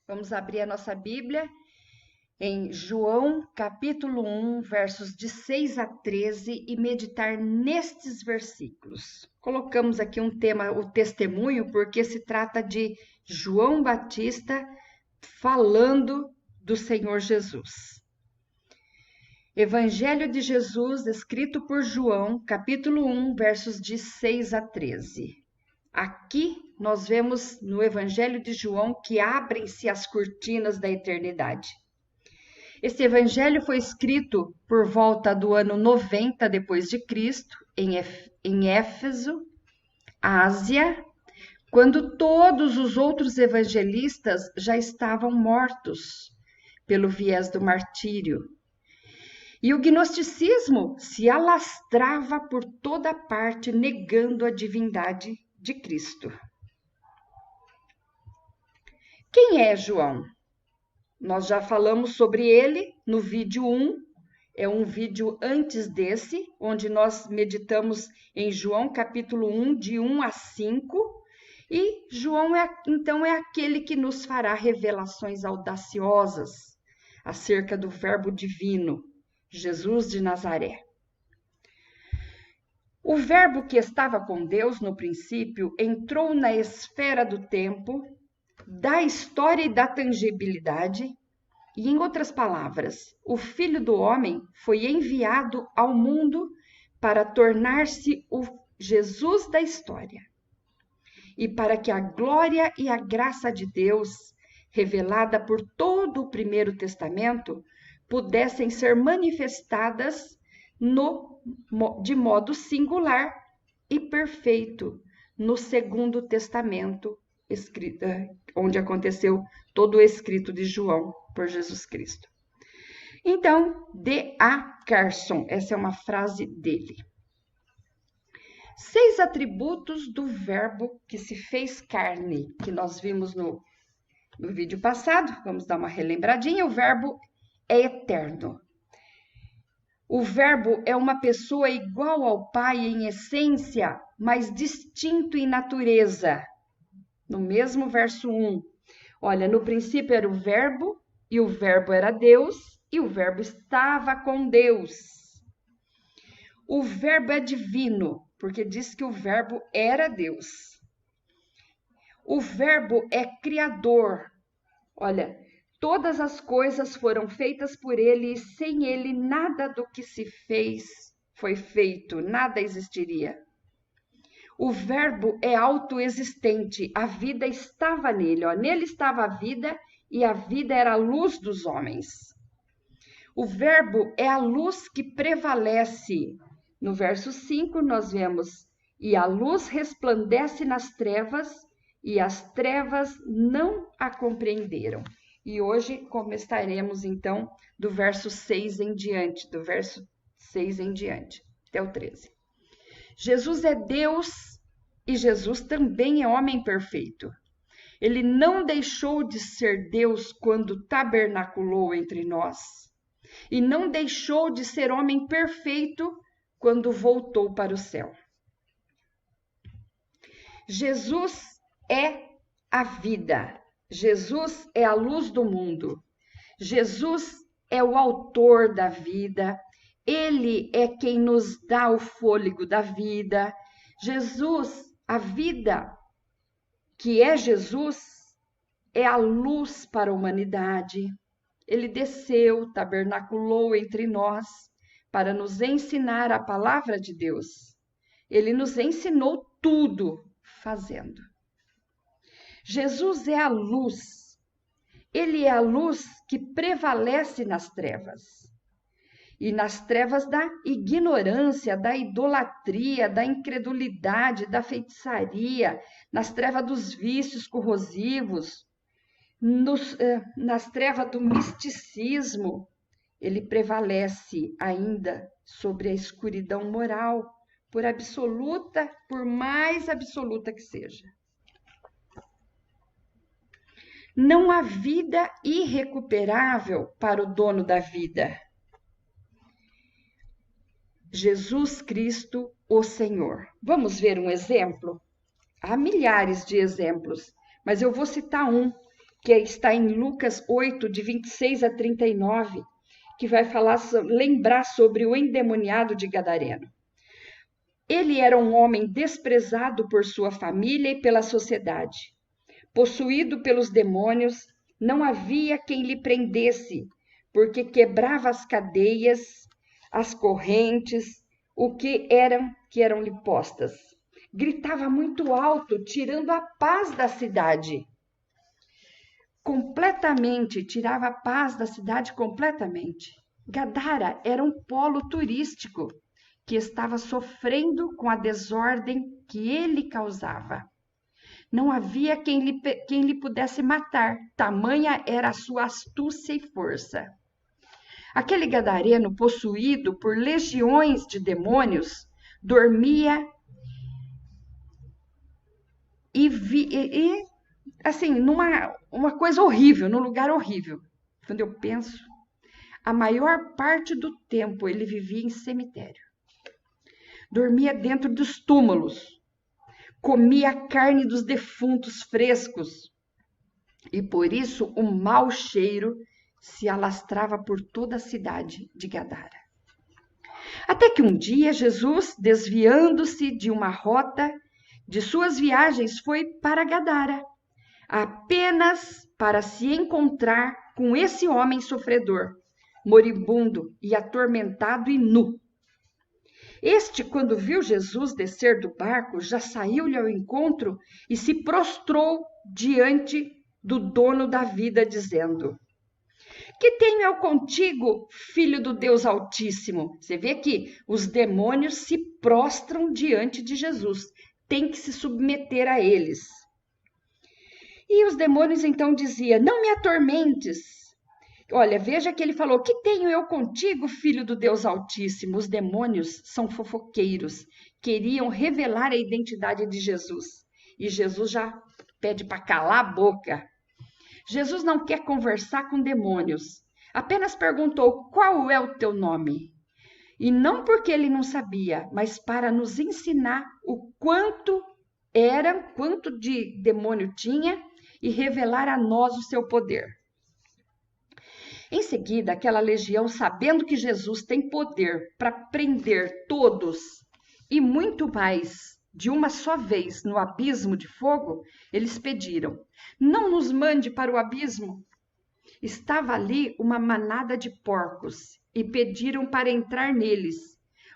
Vamos abrir a nossa Bíblia em João, capítulo 1, versos de 6 a 13 e meditar nestes versículos. Colocamos aqui um tema, o testemunho, porque se trata de João Batista falando do Senhor Jesus. Evangelho de Jesus, escrito por João, capítulo 1, versos de 6 a 13. Aqui nós vemos no Evangelho de João que abrem-se as cortinas da eternidade. Esse evangelho foi escrito por volta do ano 90 depois de Cristo, em Éfeso, Ásia, quando todos os outros evangelistas já estavam mortos pelo viés do martírio. E o gnosticismo se alastrava por toda parte, negando a divindade de Cristo. Quem é João? Nós já falamos sobre ele no vídeo 1, é um vídeo antes desse, onde nós meditamos em João capítulo 1, de 1 a 5, e João então é aquele que nos fará revelações audaciosas acerca do Verbo divino, Jesus de Nazaré. O Verbo que estava com Deus no princípio entrou na esfera do tempo, da história e da tangibilidade, e em outras palavras, o Filho do Homem foi enviado ao mundo para tornar-se o Jesus da história, e para que a glória e a graça de Deus, revelada por todo o Primeiro Testamento, pudessem ser manifestadas de modo singular e perfeito no Segundo Testamento, onde aconteceu todo o escrito de João por Jesus Cristo. Então, D.A. Carson, essa é uma frase dele. 6 atributos do Verbo que se fez carne, que nós vimos no vídeo passado. Vamos dar uma relembradinha. O Verbo é eterno. O Verbo é uma pessoa igual ao Pai em essência, mas distinto em natureza. No mesmo verso 1, olha, no princípio era o Verbo, e o Verbo era Deus, e o Verbo estava com Deus. O Verbo é divino, porque diz que o Verbo era Deus. O Verbo é criador. Olha, todas as coisas foram feitas por ele, e sem ele nada do que se fez foi feito, nada existiria. O Verbo é autoexistente, a vida estava nele, nele estava a vida, e a vida era a luz dos homens. O Verbo é a luz que prevalece. No verso 5 nós vemos, e a luz resplandece nas trevas, e as trevas não a compreenderam. E hoje começaremos então do verso 6 em diante, até o 13. Jesus é Deus e Jesus também é homem perfeito. Ele não deixou de ser Deus quando tabernaculou entre nós. E não deixou de ser homem perfeito quando voltou para o céu. Jesus é a vida. Jesus é a luz do mundo. Jesus é o autor da vida. Ele é quem nos dá o fôlego da vida. Jesus, a vida que é Jesus, é a luz para a humanidade. Ele desceu, tabernaculou entre nós para nos ensinar a palavra de Deus. Ele nos ensinou tudo fazendo. Jesus é a luz. Ele é a luz que prevalece nas trevas. E nas trevas da ignorância, da idolatria, da incredulidade, da feitiçaria, nas trevas dos vícios corrosivos, nas trevas do misticismo, ele prevalece ainda sobre a escuridão moral, por mais absoluta que seja. Não há vida irrecuperável para o dono da vida. Jesus Cristo, o Senhor. Vamos ver um exemplo? Há milhares de exemplos, mas eu vou citar um que está em Lucas 8, de 26 a 39, que vai lembrar sobre o endemoniado de Gadareno. Ele era um homem desprezado por sua família e pela sociedade. Possuído pelos demônios, não havia quem lhe prendesse, porque quebrava as cadeias, as correntes, o que eram-lhe postas. Gritava muito alto, tirando a paz da cidade. Tirava a paz da cidade completamente. Gadara era um polo turístico que estava sofrendo com a desordem que ele causava. Não havia quem lhe pudesse matar, tamanha era a sua astúcia e força. Aquele gadareno, possuído por legiões de demônios, dormia assim, uma coisa horrível, num lugar horrível. Quando eu penso, a maior parte do tempo ele vivia em cemitério. Dormia dentro dos túmulos, comia a carne dos defuntos frescos, e por isso o mau cheiro se alastrava por toda a cidade de Gadara. Até que um dia Jesus, desviando-se de uma rota de suas viagens, foi para Gadara, apenas para se encontrar com esse homem sofredor, moribundo e atormentado e nu. Este, quando viu Jesus descer do barco, já saiu-lhe ao encontro e se prostrou diante do dono da vida, dizendo: Que tenho eu contigo, filho do Deus Altíssimo? Você vê que os demônios se prostram diante de Jesus, tem que se submeter a eles. E os demônios então diziam: Não me atormentes. Olha, veja que ele falou: Que tenho eu contigo, filho do Deus Altíssimo? Os demônios são fofoqueiros, queriam revelar a identidade de Jesus. E Jesus já pede para calar a boca. Jesus não quer conversar com demônios, apenas perguntou: Qual é o teu nome? E não porque ele não sabia, mas para nos ensinar o quanto de demônio tinha e revelar a nós o seu poder. Em seguida, aquela legião, sabendo que Jesus tem poder para prender todos e muito mais de uma só vez no abismo de fogo, eles pediram: Não nos mande para o abismo. Estava ali uma manada de porcos e pediram para entrar neles,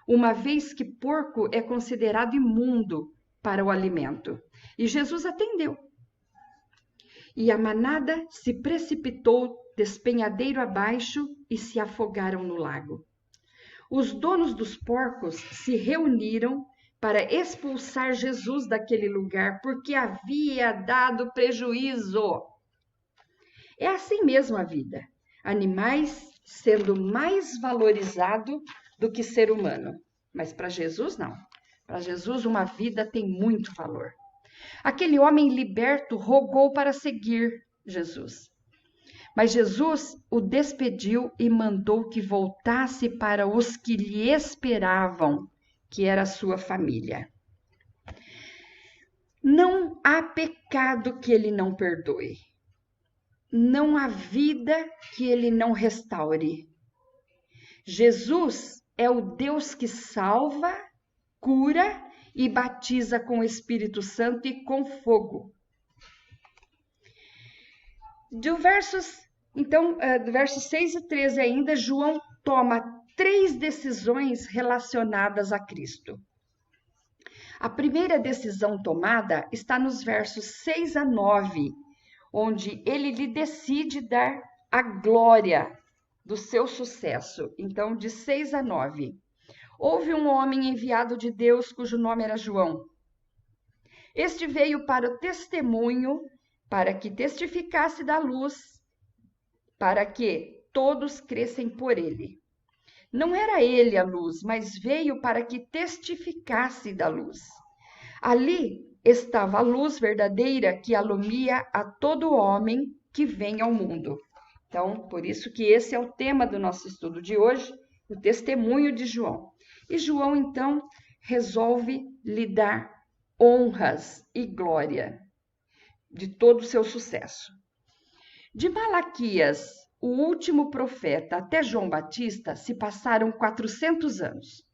uma vez que porco é considerado imundo para o alimento. E Jesus atendeu. E a manada se precipitou despenhadeiro abaixo e se afogaram no lago. Os donos dos porcos se reuniram para expulsar Jesus daquele lugar, porque havia dado prejuízo. É assim mesmo a vida. Animais sendo mais valorizado do que ser humano. Mas para Jesus, não. Para Jesus, uma vida tem muito valor. Aquele homem liberto rogou para seguir Jesus. Mas Jesus o despediu e mandou que voltasse para os que lhe esperavam, que era a sua família. Não há pecado que ele não perdoe. Não há vida que ele não restaure. Jesus é o Deus que salva, cura e batiza com o Espírito Santo e com fogo. Do versos 6 e 13 ainda, João toma 3 decisões relacionadas a Cristo. A primeira decisão tomada está nos versos 6 a 9, onde ele lhe decide dar a glória do seu sucesso. Então, de 6 a 9. Houve um homem enviado de Deus cujo nome era João. Este veio para o testemunho, para que testificasse da luz, para que todos crescem por ele. Não era ele a luz, mas veio para que testificasse da luz. Ali estava a luz verdadeira que alumia a todo homem que vem ao mundo. Então, por isso que esse é o tema do nosso estudo de hoje, o testemunho de João. E João, então, resolve lhe dar honras e glória de todo o seu sucesso. De Malaquias, o último profeta, até João Batista, se passaram 400 anos.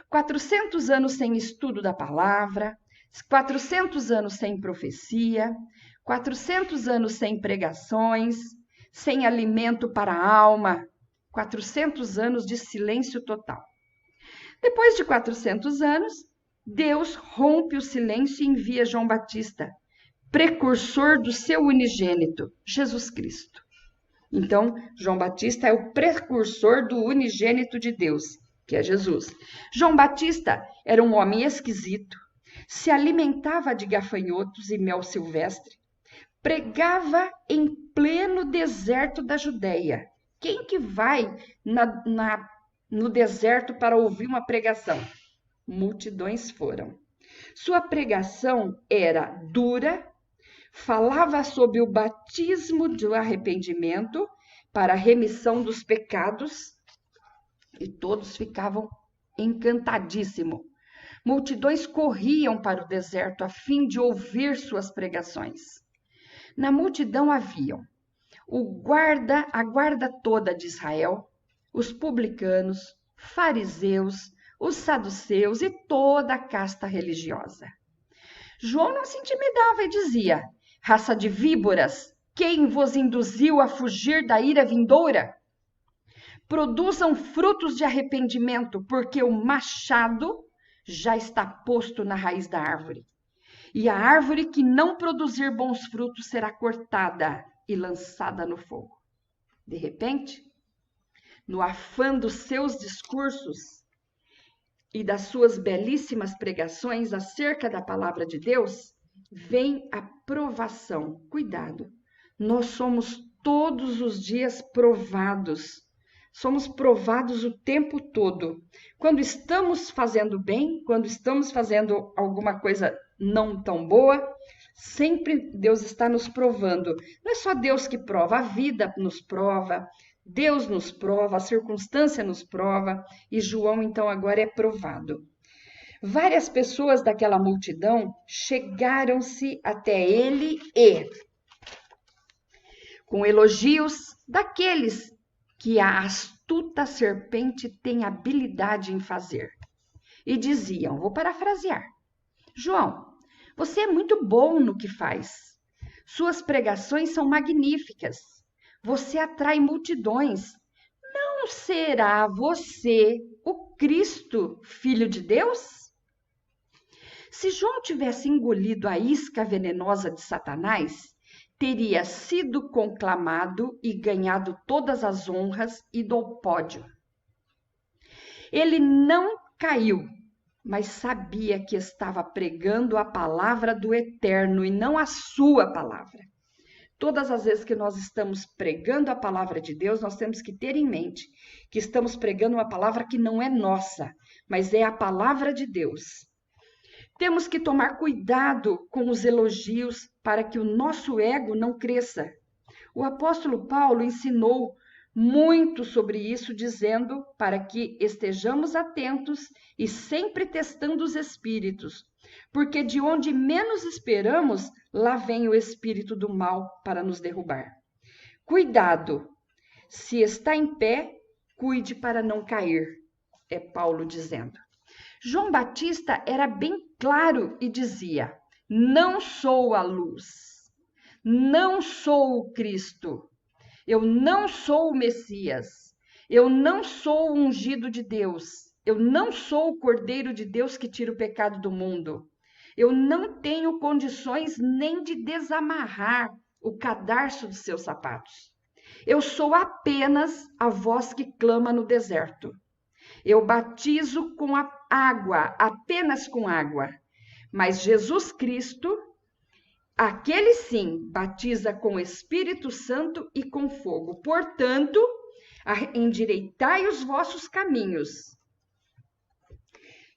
400 anos sem estudo da palavra, 400 anos sem profecia, 400 anos sem pregações, sem alimento para a alma, 400 anos de silêncio total. Depois de 400 anos, Deus rompe o silêncio e envia João Batista, precursor do seu unigênito, Jesus Cristo. Então, João Batista é o precursor do unigênito de Deus, que é Jesus. João Batista era um homem esquisito, se alimentava de gafanhotos e mel silvestre, pregava em pleno deserto da Judéia. Quem que vai no deserto para ouvir uma pregação? Multidões foram. Sua pregação era dura, falava sobre o batismo do arrependimento para a remissão dos pecados e todos ficavam encantadíssimos. Multidões corriam para o deserto a fim de ouvir suas pregações. Na multidão haviam a guarda toda de Israel, os publicanos, fariseus, os saduceus e toda a casta religiosa. João não se intimidava e dizia: raça de víboras, quem vos induziu a fugir da ira vindoura? Produzam frutos de arrependimento, porque o machado já está posto na raiz da árvore. E a árvore que não produzir bons frutos será cortada e lançada no fogo. De repente, no afã dos seus discursos e das suas belíssimas pregações acerca da palavra de Deus, vem a provação. Cuidado, nós somos todos os dias provados. Somos provados o tempo todo. Quando estamos fazendo bem, quando estamos fazendo alguma coisa não tão boa, sempre Deus está nos provando. Não é só Deus que prova, a vida nos prova, Deus nos prova, a circunstância nos prova, e João então agora é provado. Várias pessoas daquela multidão chegaram-se até ele e, com elogios daqueles que a astuta serpente tem habilidade em fazer, e diziam, vou parafrasear: João, você é muito bom no que faz. Suas pregações são magníficas. Você atrai multidões. Não será você o Cristo, Filho de Deus? Se João tivesse engolido a isca venenosa de Satanás, teria sido conclamado e ganhado todas as honras e do pódio. Ele não caiu, mas sabia que estava pregando a palavra do Eterno e não a sua palavra. Todas as vezes que nós estamos pregando a palavra de Deus, nós temos que ter em mente que estamos pregando uma palavra que não é nossa, mas é a palavra de Deus. Temos que tomar cuidado com os elogios para que o nosso ego não cresça. O apóstolo Paulo ensinou muito sobre isso, dizendo para que estejamos atentos e sempre testando os espíritos, porque de onde menos esperamos, lá vem o espírito do mal para nos derrubar. Cuidado, se está em pé, cuide para não cair, é Paulo dizendo. João Batista era bem claro e dizia: não sou a luz, não sou o Cristo, eu não sou o Messias, eu não sou o ungido de Deus, eu não sou o Cordeiro de Deus que tira o pecado do mundo, eu não tenho condições nem de desamarrar o cadarço dos seus sapatos. Eu sou apenas a voz que clama no deserto. Eu batizo com a água, apenas com água. Mas Jesus Cristo, aquele sim, batiza com o Espírito Santo e com fogo. Portanto, endireitai os vossos caminhos.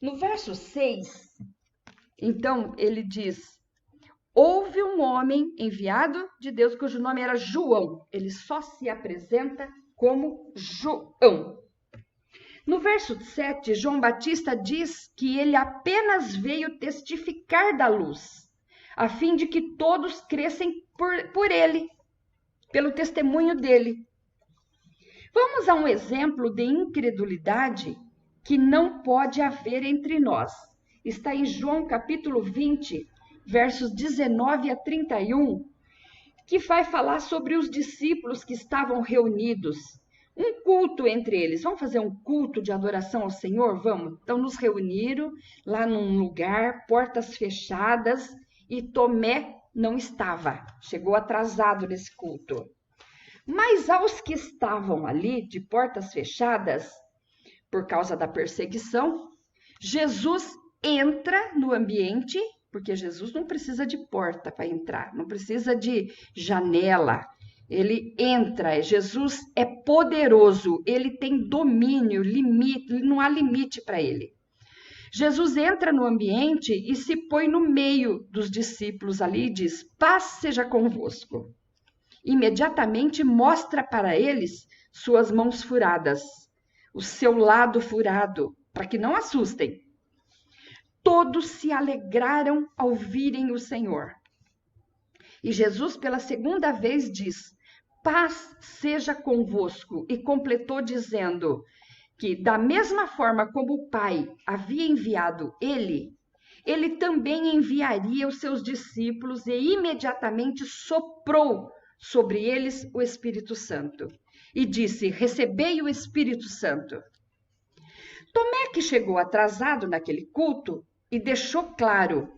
No verso 6, então, ele diz: houve um homem enviado de Deus cujo nome era João. Ele só se apresenta como João. No verso 7, João Batista diz que ele apenas veio testificar da luz, a fim de que todos crescem por ele. pelo testemunho dele. Vamos a um exemplo de incredulidade que não pode haver entre nós. Está em João capítulo 20, versos 19 a 31, que vai falar sobre os discípulos que estavam reunidos. Um culto entre eles. Vamos fazer um culto de adoração ao Senhor? Vamos. Então, nos reuniram lá num lugar, portas fechadas, e Tomé não estava. Chegou atrasado nesse culto. Mas aos que estavam ali, de portas fechadas, por causa da perseguição, Jesus entra no ambiente, porque Jesus não precisa de porta para entrar, não precisa de janela. Ele entra, Jesus é poderoso, ele tem domínio, limite, não há limite para ele. Jesus entra no ambiente e se põe no meio dos discípulos ali e diz: paz seja convosco. Imediatamente mostra para eles suas mãos furadas, o seu lado furado, para que não assustem. Todos se alegraram ao virem o Senhor. E Jesus, pela segunda vez, diz: paz seja convosco. E completou dizendo que, da mesma forma como o Pai havia enviado ele também enviaria os seus discípulos, e imediatamente soprou sobre eles o Espírito Santo. E disse: recebei o Espírito Santo. Tomé, que chegou atrasado naquele culto, e deixou claro,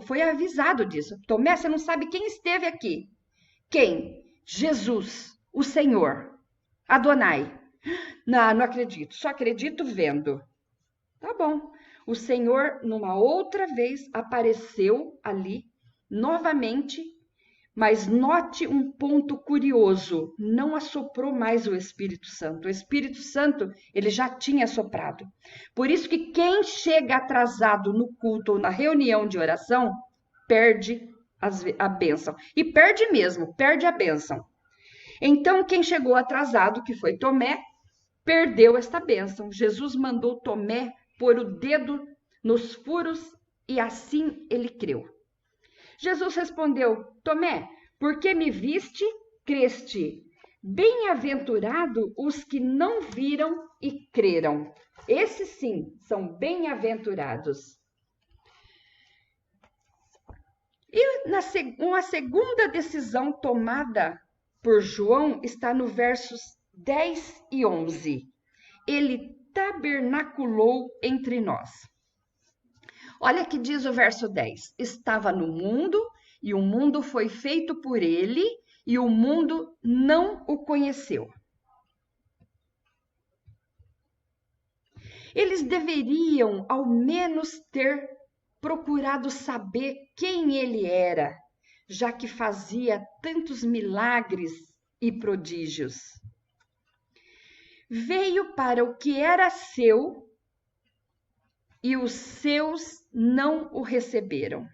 foi avisado disso. Tomé, você não sabe quem esteve aqui. Quem? Jesus, o Senhor, Adonai. Não acredito, só acredito vendo. Tá bom. O Senhor, numa outra vez, apareceu ali, novamente, mas note um ponto curioso, não assoprou mais o Espírito Santo. O Espírito Santo, ele já tinha assoprado. Por isso que quem chega atrasado no culto ou na reunião de oração, perde a bênção. E perde mesmo, perde a bênção. Então, quem chegou atrasado, que foi Tomé, perdeu esta bênção. Jesus mandou Tomé pôr o dedo nos furos e assim ele creu. Jesus respondeu: Tomé, porque me viste, creste. Bem-aventurado os que não viram e creram. Esses sim são bem-aventurados. E uma segunda decisão tomada por João está no versos 10 e 11. Ele tabernaculou entre nós. Olha que diz o verso 10. Estava no mundo, e o mundo foi feito por ele, e o mundo não o conheceu. Eles deveriam, ao menos, ter procurado saber quem ele era, já que fazia tantos milagres e prodígios. Veio para o que era seu, e os seus não o receberam.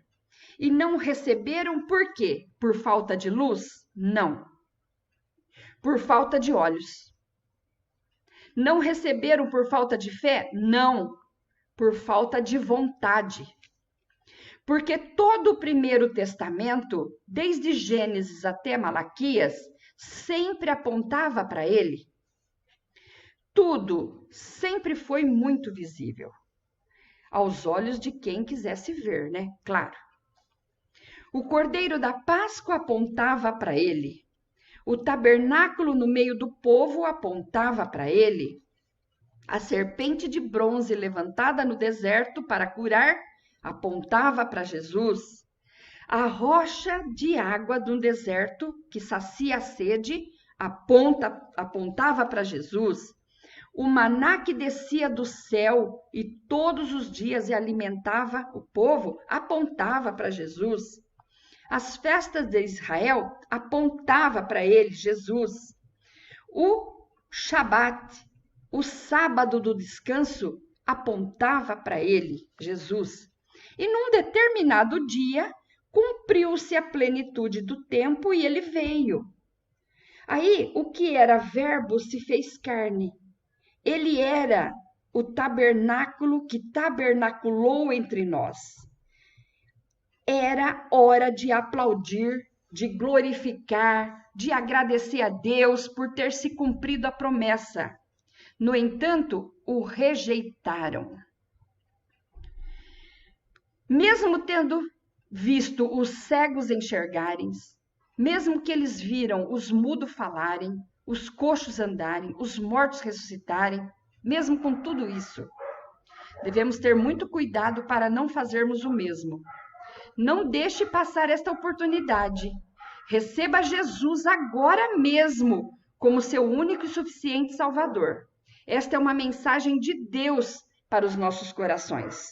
E não o receberam por quê? Por falta de luz? Não. Por falta de olhos. Não receberam por falta de fé? Não. Por falta de vontade. Porque todo o Primeiro Testamento, desde Gênesis até Malaquias, sempre apontava para ele. Tudo sempre foi muito visível. Aos olhos de quem quisesse ver, né? Claro. O Cordeiro da Páscoa apontava para ele. O tabernáculo no meio do povo apontava para ele. A serpente de bronze levantada no deserto para curar apontava para Jesus. A rocha de água do deserto que sacia a sede apontava para Jesus. O maná que descia do céu e todos os dias e alimentava o povo apontava para Jesus. As festas de Israel apontava para ele, Jesus. O Shabat, o sábado do descanso, apontava para ele, Jesus. E num determinado dia, cumpriu-se a plenitude do tempo e ele veio. Aí, o que era verbo se fez carne. Ele era o tabernáculo que tabernaculou entre nós. Era hora de aplaudir de glorificar, de agradecer a Deus por ter se cumprido a promessa. No entanto, o rejeitaram. Mesmo tendo visto os cegos enxergarem, mesmo que eles viram os mudos falarem, os coxos andarem, os mortos ressuscitarem, mesmo com tudo isso, devemos ter muito cuidado para não fazermos o mesmo. Não deixe passar esta oportunidade. Receba Jesus agora mesmo como seu único e suficiente Salvador. Esta é uma mensagem de Deus para os nossos corações,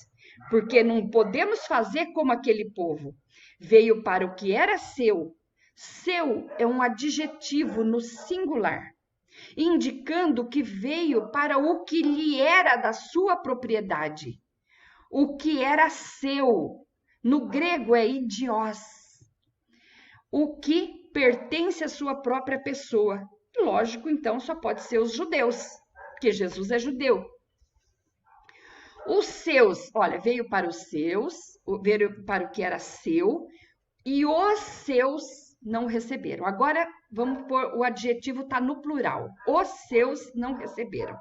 porque não podemos fazer como aquele povo. Veio para o que era seu. Seu é um adjetivo no singular, indicando que veio para o que lhe era da sua propriedade. O que era seu, no grego é idios. O que pertence à sua própria pessoa. Lógico, então, só pode ser os judeus, porque Jesus é judeu. Os seus, olha, veio para os seus, veio para o que era seu, e os seus não receberam. Agora, vamos pôr, o adjetivo está no plural. Os seus não receberam.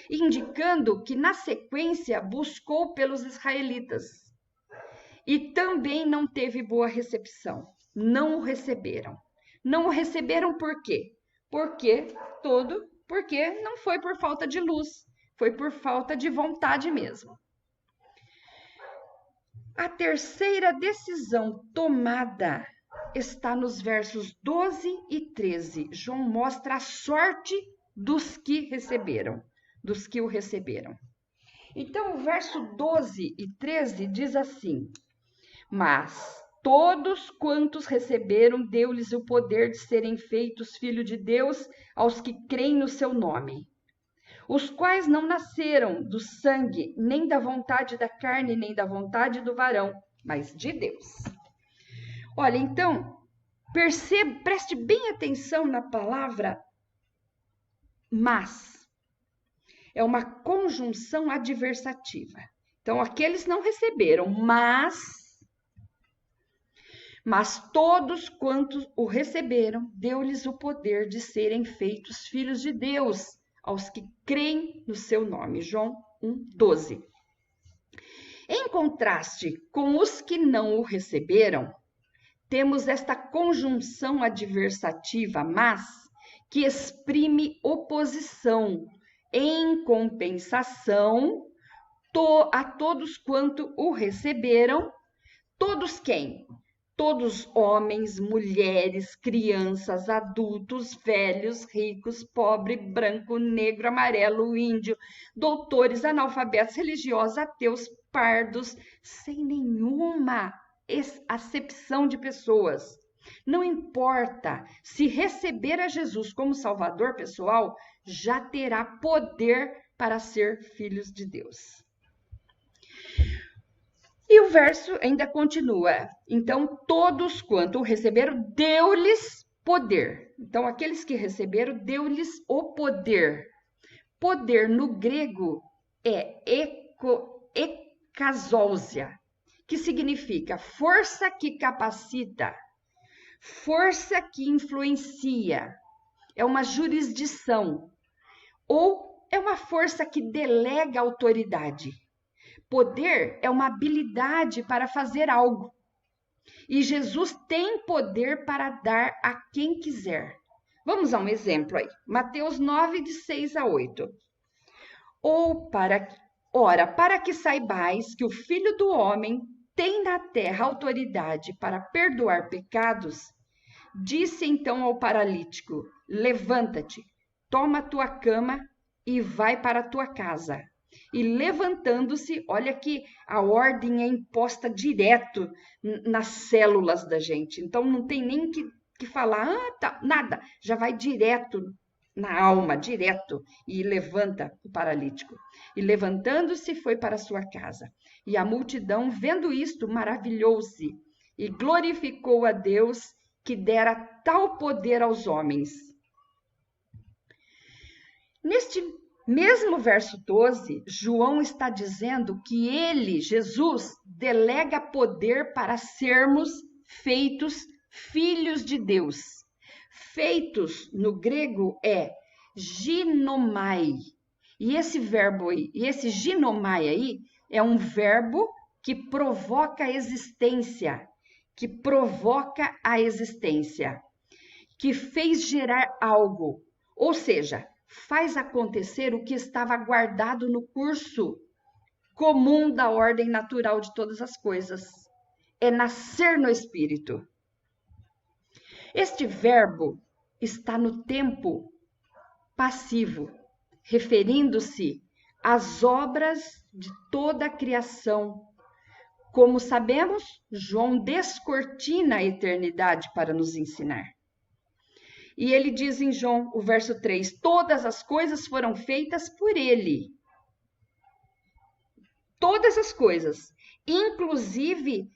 Indicando que, na sequência, buscou pelos israelitas. E também não teve boa recepção. Não o receberam. Não o receberam por quê? Porque não foi por falta de luz. Foi por falta de vontade mesmo. A terceira decisão tomada está nos versos 12 e 13. João mostra a sorte dos que receberam, dos que o receberam. Então, o verso 12 e 13 diz assim: mas todos quantos receberam, deu-lhes o poder de serem feitos filhos de Deus aos que creem no seu nome, os quais não nasceram do sangue, nem da vontade da carne, nem da vontade do varão, mas de Deus. Olha, então, preste bem atenção na palavra mas. É uma conjunção adversativa. Então, aqueles não receberam, mas todos quantos o receberam, deu-lhes o poder de serem feitos filhos de Deus, aos que creem no seu nome. João 1:12. Em contraste com os que não o receberam, temos esta conjunção adversativa, mas, que exprime oposição, em compensação, a todos quanto o receberam. Todos quem? Todos homens, mulheres, crianças, adultos, velhos, ricos, pobre, branco, negro, amarelo, índio, doutores, analfabetos, religiosos, ateus, pardos, sem nenhuma acepção de pessoas. Não importa se receber a Jesus como Salvador pessoal, já terá poder para ser filhos de Deus. E o verso ainda continua. Então, todos quanto o receberam, deu-lhes poder. Então, aqueles que receberam, deu-lhes o poder. Poder no grego é ekazousia, que significa força que capacita, força que influencia, é uma jurisdição, ou é uma força que delega autoridade. Poder é uma habilidade para fazer algo. E Jesus tem poder para dar a quem quiser. Vamos a um exemplo aí. Mateus 9, de 6-8. Ora, para que saibais que o Filho do Homem tem na terra autoridade para perdoar pecados, disse então ao paralítico: levanta-te, toma a tua cama e vai para a tua casa. E levantando-se, olha que a ordem é imposta direto nas células da gente. Então não tem nem que falar, nada, já vai direto na alma, direto, e levanta o paralítico. E levantando-se, foi para sua casa. E a multidão, vendo isto, maravilhou-se e glorificou a Deus, que dera tal poder aos homens. Neste mesmo verso 12, João está dizendo que ele, Jesus, delega poder para sermos feitos filhos de Deus. Feitos no grego é ginomai. E esse verbo aí, e esse ginomai aí, é um verbo que provoca a existência, que fez gerar algo, ou seja, faz acontecer o que estava guardado no curso comum da ordem natural de todas as coisas. É nascer no Espírito. Este verbo está no tempo passivo, referindo-se às obras de toda a criação. Como sabemos, João descortina a eternidade para nos ensinar. E ele diz em João, o verso 3, todas as coisas foram feitas por ele. Todas as coisas, inclusive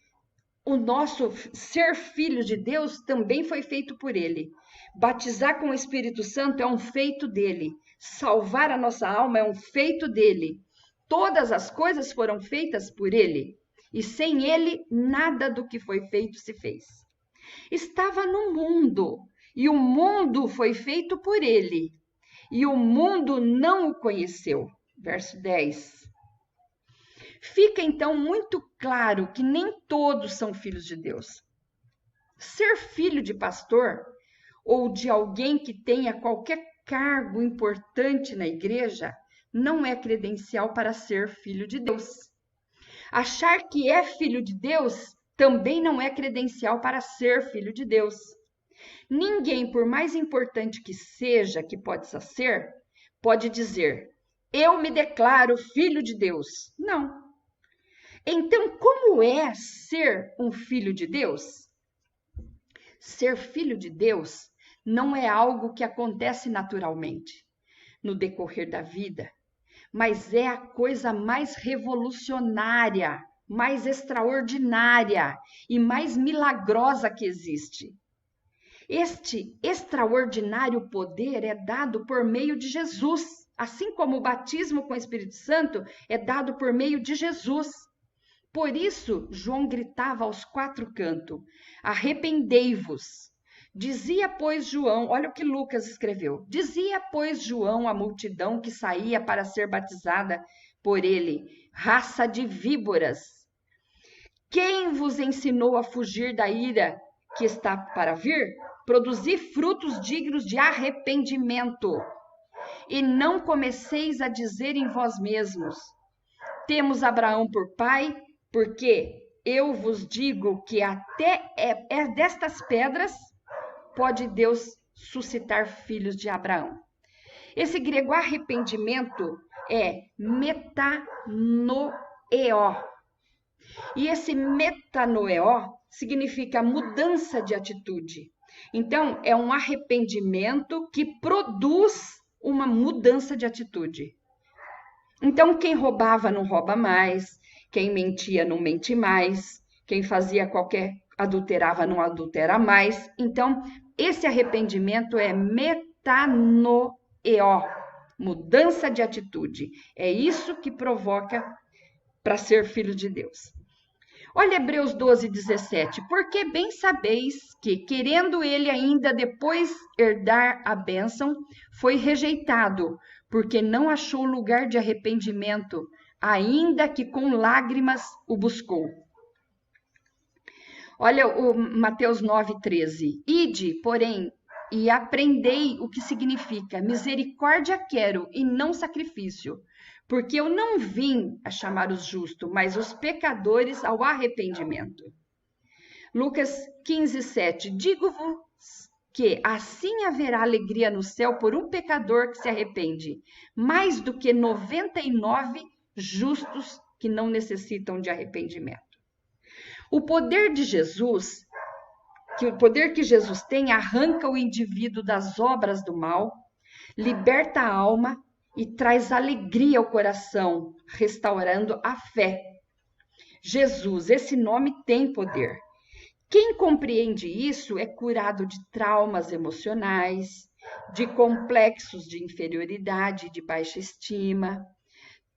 o nosso ser filho de Deus também foi feito por ele. Batizar com o Espírito Santo é um feito dele. Salvar a nossa alma é um feito dele. Todas as coisas foram feitas por ele. E sem ele, nada do que foi feito se fez. Estava no mundo, e o mundo foi feito por ele. E o mundo não o conheceu. Verso 10. Fica então muito claro que nem todos são filhos de Deus. Ser filho de pastor ou de alguém que tenha qualquer cargo importante na igreja não é credencial para ser filho de Deus. Achar que é filho de Deus também não é credencial para ser filho de Deus. Ninguém, por mais importante que seja, que possa ser, pode dizer, eu me declaro filho de Deus. Não. Então, como é ser um filho de Deus? Ser filho de Deus não é algo que acontece naturalmente, no decorrer da vida, mas é a coisa mais revolucionária, mais extraordinária e mais milagrosa que existe. Este extraordinário poder é dado por meio de Jesus, assim como o batismo com o Espírito Santo é dado por meio de Jesus. Por isso, João gritava aos quatro cantos, arrependei-vos. Dizia, pois, João, olha o que Lucas escreveu, dizia, pois, João à multidão que saía para ser batizada por ele, raça de víboras, quem vos ensinou a fugir da ira que está para vir? Produzi frutos dignos de arrependimento, e não comeceis a dizer em vós mesmos, temos Abraão por pai, porque eu vos digo que até destas pedras pode Deus suscitar filhos de Abraão. Esse grego arrependimento é metanoeo. E esse metanoeo significa mudança de atitude. Então, é um arrependimento que produz uma mudança de atitude. Então, quem roubava não rouba mais, quem mentia não mente mais, quem fazia adulterava não adultera mais. Então, esse arrependimento é metanoeo, mudança de atitude. É isso que provoca para ser filho de Deus. Olha Hebreus 12, 17. Porque bem sabeis que, querendo ele ainda depois herdar a bênção, foi rejeitado, porque não achou lugar de arrependimento, ainda que com lágrimas o buscou. Olha o Mateus 9, 13. Ide, porém, e aprendei o que significa misericórdia quero e não sacrifício, porque eu não vim a chamar os justos, mas os pecadores ao arrependimento. Lucas 15, 7. Digo-vos que assim haverá alegria no céu por um pecador que se arrepende, mais do que 99 justos que não necessitam de arrependimento. O poder de Jesus, o poder que Jesus tem, arranca o indivíduo das obras do mal, liberta a alma e traz alegria ao coração, restaurando a fé. Jesus, esse nome tem poder. Quem compreende isso é curado de traumas emocionais, de complexos de inferioridade, de baixa estima.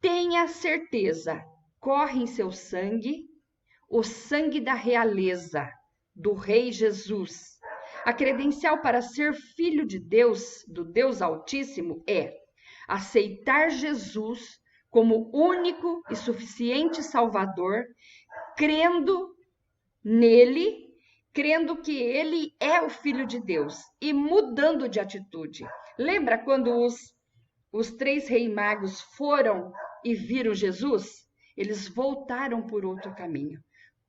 Tenha certeza, corre em seu sangue o sangue da realeza, do Rei Jesus. A credencial para ser filho de Deus, do Deus Altíssimo, é aceitar Jesus como único e suficiente Salvador, crendo nele, crendo que ele é o Filho de Deus e mudando de atitude. Lembra quando os 3 reis magos foram e viram Jesus? Eles voltaram por outro caminho.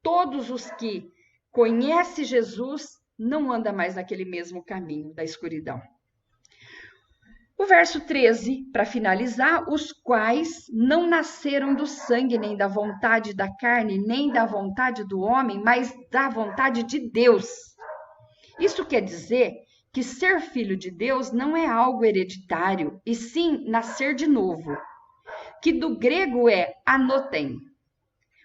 Todos os que conhecem Jesus não andam mais naquele mesmo caminho da escuridão. O verso 13, para finalizar, os quais não nasceram do sangue, nem da vontade da carne, nem da vontade do homem, mas da vontade de Deus. Isso quer dizer que ser filho de Deus não é algo hereditário, e sim nascer de novo, que do grego é anotem,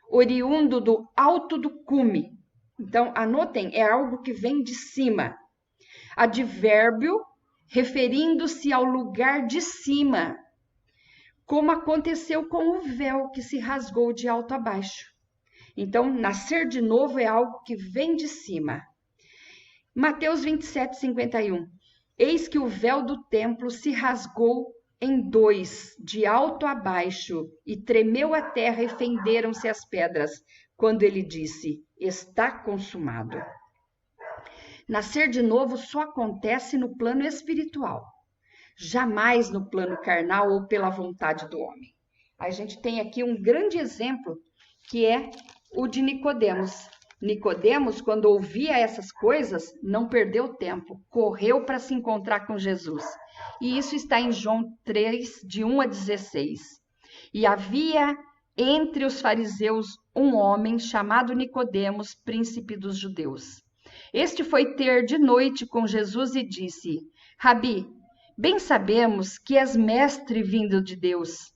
oriundo do alto do cume. Então, anotem é algo que vem de cima. Advérbio referindo-se ao lugar de cima, como aconteceu com o véu que se rasgou de alto a baixo. Então, nascer de novo é algo que vem de cima. Mateus 27, 51. Eis que o véu do templo se rasgou em 2, de alto a baixo, e tremeu a terra e fenderam-se as pedras, quando ele disse, está consumado. Nascer de novo só acontece no plano espiritual, jamais no plano carnal ou pela vontade do homem. A gente tem aqui um grande exemplo, que é o de Nicodemos. Nicodemos, quando ouvia essas coisas, não perdeu tempo, correu para se encontrar com Jesus. E isso está em João 3, de 1 a 16. E havia entre os fariseus um homem chamado Nicodemos, príncipe dos judeus. Este foi ter de noite com Jesus e disse, Rabi, bem sabemos que és mestre vindo de Deus,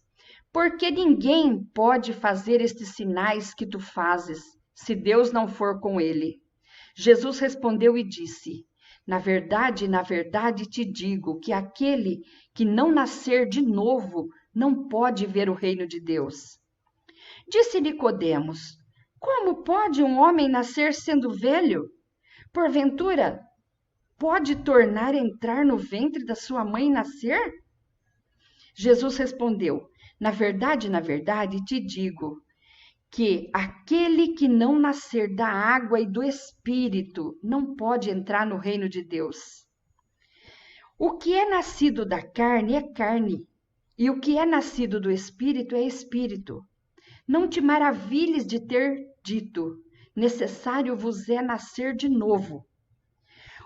porque ninguém pode fazer estes sinais que tu fazes, se Deus não for com ele. Jesus respondeu e disse, na verdade te digo que aquele que não nascer de novo não pode ver o reino de Deus. Disse Nicodemos, como pode um homem nascer sendo velho? Porventura, pode tornar a entrar no ventre da sua mãe e nascer? Jesus respondeu, na verdade te digo, que aquele que não nascer da água e do Espírito não pode entrar no reino de Deus. O que é nascido da carne é carne, e o que é nascido do Espírito é Espírito. Não te maravilhes de ter dito, necessário vos é nascer de novo.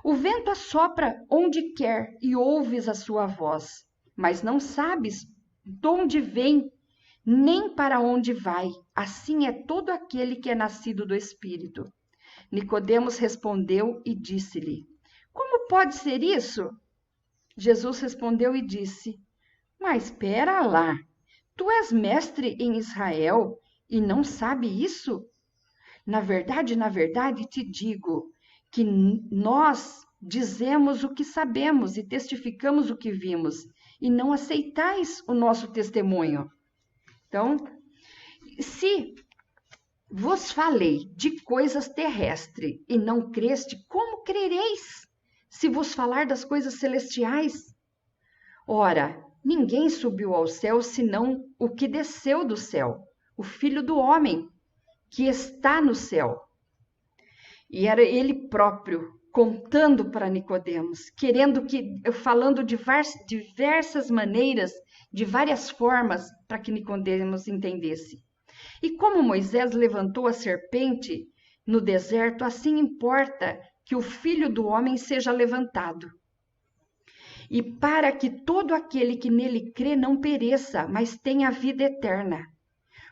O vento assopra onde quer e ouves a sua voz, mas não sabes de onde vem, nem para onde vai. Assim é todo aquele que é nascido do Espírito. Nicodemos respondeu e disse-lhe, como pode ser isso? Jesus respondeu e disse, mas espera lá, tu és mestre em Israel e não sabe isso? Na verdade te digo que nós dizemos o que sabemos e testificamos o que vimos, e não aceitais o nosso testemunho. Então, se vos falei de coisas terrestres e não creste, como crereis se vos falar das coisas celestiais? Ora, ninguém subiu ao céu senão o que desceu do céu, o Filho do Homem, que está no céu. E era ele próprio contando para Nicodemos, falando de diversas maneiras, de várias formas, para que Nicodemos entendesse. E como Moisés levantou a serpente no deserto, assim importa que o Filho do Homem seja levantado. E para que todo aquele que nele crê não pereça, mas tenha a vida eterna.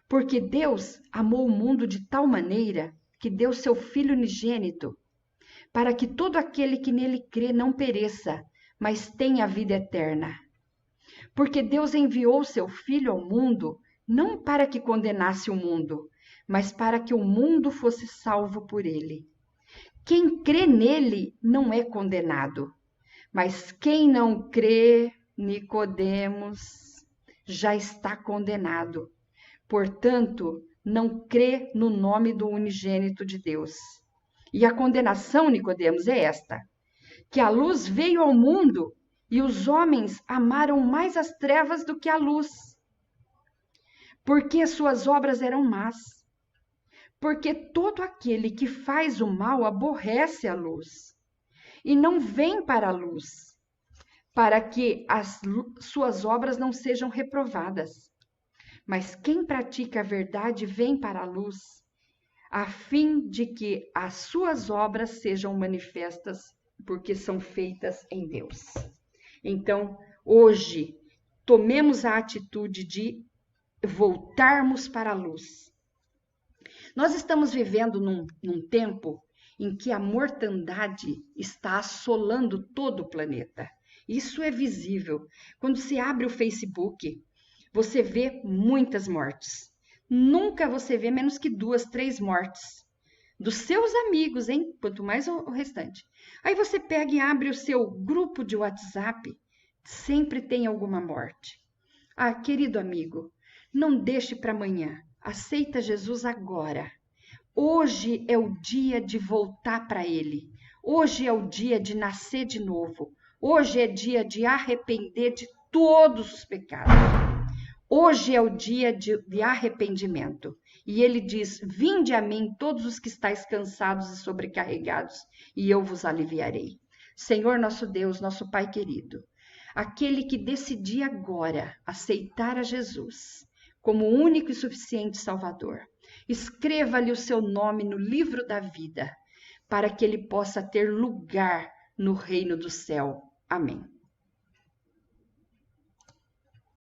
Porque Deus amou o mundo de tal maneira que deu seu Filho unigênito, para que todo aquele que nele crê não pereça, mas tenha a vida eterna. Porque Deus enviou seu Filho ao mundo, não para que condenasse o mundo, mas para que o mundo fosse salvo por ele. Quem crê nele não é condenado, mas quem não crê, Nicodemos, já está condenado. Portanto, não crê no nome do unigênito de Deus. E a condenação, Nicodemos, é esta: que a luz veio ao mundo e os homens amaram mais as trevas do que a luz, porque suas obras eram más. Porque todo aquele que faz o mal aborrece a luz e não vem para a luz, para que as suas obras não sejam reprovadas. Mas quem pratica a verdade vem para a luz, a fim de que as suas obras sejam manifestas, porque são feitas em Deus. Então, hoje, tomemos a atitude de voltarmos para a luz. Nós estamos vivendo num tempo em que a mortandade está assolando todo o planeta. Isso é visível. Quando se abre o Facebook, você vê muitas mortes. Nunca você vê menos que 2, 3 mortes. Dos seus amigos, hein? Quanto mais o restante. Aí você pega e abre o seu grupo de WhatsApp, sempre tem alguma morte. Ah, querido amigo, não deixe para amanhã. Aceita Jesus agora. Hoje é o dia de voltar para Ele. Hoje é o dia de nascer de novo. Hoje é dia de arrepender de todos os pecados. Hoje é o dia de arrependimento. E Ele diz: vinde a mim todos os que estáis cansados e sobrecarregados, e eu vos aliviarei. Senhor nosso Deus, nosso Pai querido, aquele que decidir agora aceitar a Jesus como o único e suficiente Salvador, escreva-lhe o seu nome no livro da vida, para que ele possa ter lugar no reino do céu. Amém.